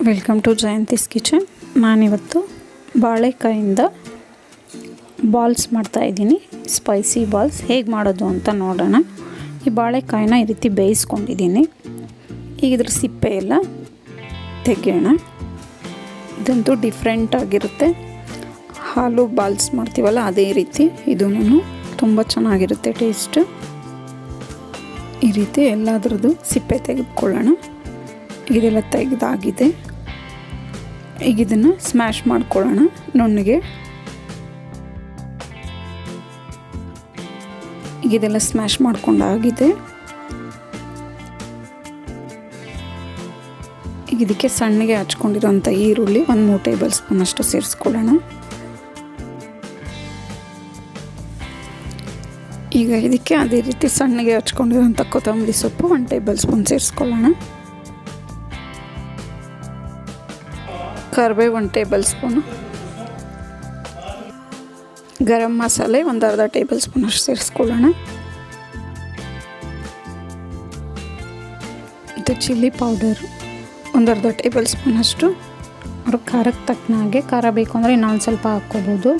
Welcome to Jayanthi's kitchen. ನಾನಿವತ್ತು ಬಾಳೆಕಾಯಿಂದ balls ಮಾಡ್ತಾಯಿದ್ದೀನಿ, ಸ್ಪೈಸಿ ಬಾಲ್ಸ್. ಹೇಗೆ ಮಾಡೋದು ಅಂತ ನೋಡೋಣ. ಈ ಬಾಳೆಕಾಯಿನ ಈ ರೀತಿ ಬೇಯಿಸ್ಕೊಂಡಿದ್ದೀನಿ. ಈಗ ಇದ್ರ ಸಿಪ್ಪೆ ಎಲ್ಲ ತೆಗೆಯೋಣ. ಇದಂತೂ ಡಿಫ್ರೆಂಟ್ ಆಗಿರುತ್ತೆ. ಹಾಲು ಬಾಲ್ಸ್ ಮಾಡ್ತೀವಲ್ಲ ಅದೇ ರೀತಿ ಇದೂ ತುಂಬ ಚೆನ್ನಾಗಿರುತ್ತೆ ಟೇಸ್ಟ್. ಈ ರೀತಿ ಎಲ್ಲದರದ್ದು ಸಿಪ್ಪೆ ತೆಗೆದುಕೊಳ್ಳೋಣ. ಇದೆಲ್ಲ ತೆಗೆದಾಗಿದೆ. ಈಗ ಇದನ್ನು ಸ್ಮ್ಯಾಶ್ ಮಾಡ್ಕೊಳ್ಳೋಣ ನುಣ್ಣಗೆ. ಈಗ ಇದೆಲ್ಲ ಸ್ಮ್ಯಾಶ್ ಮಾಡ್ಕೊಂಡಾಗಿದೆ. ಈಗ ಇದಕ್ಕೆ ಸಣ್ಣಗೆ ಹಚ್ಕೊಂಡಿರೋಂಥ ಈರುಳ್ಳಿ 1 ಟೇಬಲ್ ಸ್ಪೂನ್ ಅಷ್ಟು ಸೇರಿಸ್ಕೊಳ್ಳೋಣ. ಈಗ ಇದಕ್ಕೆ ಅದೇ ರೀತಿ ಸಣ್ಣಗೆ ಹಚ್ಕೊಂಡಿರೋಂಥ ಕೊತ್ತಂಬರಿ ಸೊಪ್ಪು 1 ಟೇಬಲ್ ಸ್ಪೂನ್ ಸೇರಿಸ್ಕೊಳ್ಳೋಣ. ಕರಿಬೇವು 1 table spoon, garam masala 1/2 table spoon ಅಷ್ಟು ಸೇರಿಸ್ಕೊಳ್ಳೋಣ. ಇದು ಚಿಲ್ಲಿ ಪೌಡರ್ 1/2 ಟೇಬಲ್ ಸ್ಪೂನ್ ಅಷ್ಟು. ಅವ್ರ ಖಾರಕ್ಕೆ ತಕ್ಕನಾಗೆ, ಖಾರ ಬೇಕು ಅಂದರೆ ಇನ್ನೊಂದು ಸ್ವಲ್ಪ ಹಾಕ್ಕೋಬೋದು.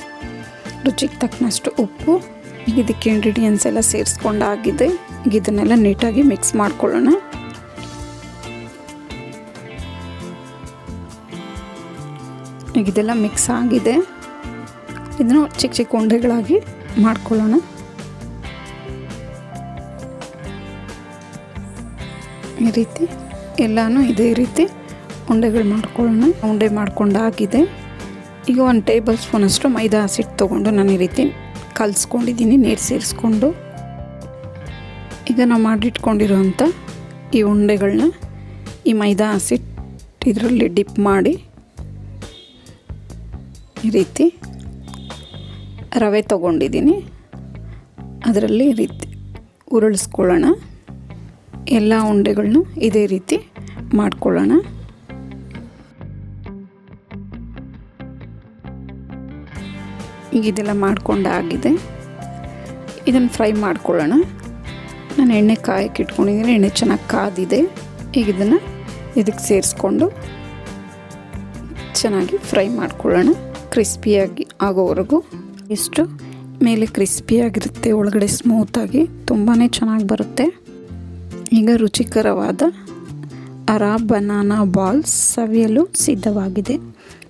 ರುಚಿಗೆ ತಕ್ಕನಷ್ಟು ಉಪ್ಪು. ಈಗ ಇದಕ್ಕೆ ಇಂಗ್ರೀಡಿಯೆಂಟ್ಸ್ ಎಲ್ಲ ಸೇರಿಸ್ಕೊಂಡಾಗಿದೆ. ಈಗ ಇದನ್ನೆಲ್ಲ ನೀಟಾಗಿ ಮಿಕ್ಸ್ ಮಾಡ್ಕೊಳ್ಳೋಣ. ಈಗ ಇದೆಲ್ಲ ಮಿಕ್ಸ್ ಆಗಿದೆ. ಇದನ್ನು ಚಿಕ್ಕ ಚಿಕ್ಕ ಉಂಡೆಗಳಾಗಿ ಮಾಡ್ಕೊಳ್ಳೋಣ. ಈ ರೀತಿ ಎಲ್ಲನೂ ಇದೇ ರೀತಿ ಉಂಡೆಗಳು ಮಾಡ್ಕೊಳ್ಳೋಣ. ಉಂಡೆ ಮಾಡ್ಕೊಂಡಾಗಿದೆ. ಈಗ 1 ಟೇಬಲ್ ಸ್ಪೂನ್ ಅಷ್ಟು ಮೈದಾ ಹಸಿಟ್ಟು ತೊಗೊಂಡು ನಾನು ಈ ರೀತಿ ಕಲಿಸ್ಕೊಂಡಿದ್ದೀನಿ, ನೀರು ಸೇರಿಸ್ಕೊಂಡು. ಈಗ ನಾವು ಮಾಡಿಟ್ಕೊಂಡಿರೋಂಥ ಈ ಉಂಡೆಗಳನ್ನ ಈ ಮೈದಾ ಹಸಿಟ್ಟು ಇದರಲ್ಲಿ ಡಿಪ್ ಮಾಡಿ ಈ ರೀತಿ ರವೆ ತೊಗೊಂಡಿದ್ದೀನಿ, ಅದರಲ್ಲಿ ಈ ರೀತಿ ಉರುಳಿಸ್ಕೊಳ್ಳೋಣ. ಎಲ್ಲ ಉಂಡೆಗಳನ್ನೂ ಇದೇ ರೀತಿ ಮಾಡ್ಕೊಳ್ಳೋಣ. ಈಗ ಇದೆಲ್ಲ ಮಾಡ್ಕೊಂಡಾಗಿದೆ. ಇದನ್ನು ಫ್ರೈ ಮಾಡ್ಕೊಳ್ಳೋಣ. ನಾನು ಎಣ್ಣೆ ಕಾಯಕ್ಕೆ ಇಟ್ಕೊಂಡಿದ್ದೀನಿ. ಎಣ್ಣೆ ಚೆನ್ನಾಗಿ ಕಾದಿದೆ. ಈಗ ಇದನ್ನು ಇದಕ್ಕೆ ಸೇರಿಸ್ಕೊಂಡು ಚೆನ್ನಾಗಿ ಫ್ರೈ ಮಾಡ್ಕೊಳ್ಳೋಣ, ಕ್ರಿಸ್ಪಿಯಾಗಿ ಆಗೋವರೆಗೂ. ಎಷ್ಟು ಮೇಲೆ ಕ್ರಿಸ್ಪಿಯಾಗಿರುತ್ತೆ, ಒಳಗಡೆ ಸ್ಮೂತಾಗಿ ತುಂಬಾ ಚೆನ್ನಾಗಿ ಬರುತ್ತೆ. ಈಗ ರುಚಿಕರವಾದ ಅರಾ ಬನಾನಾ ಬಾಲ್ಸ್ ಸವಿಯಲು ಸಿದ್ಧವಾಗಿದೆ.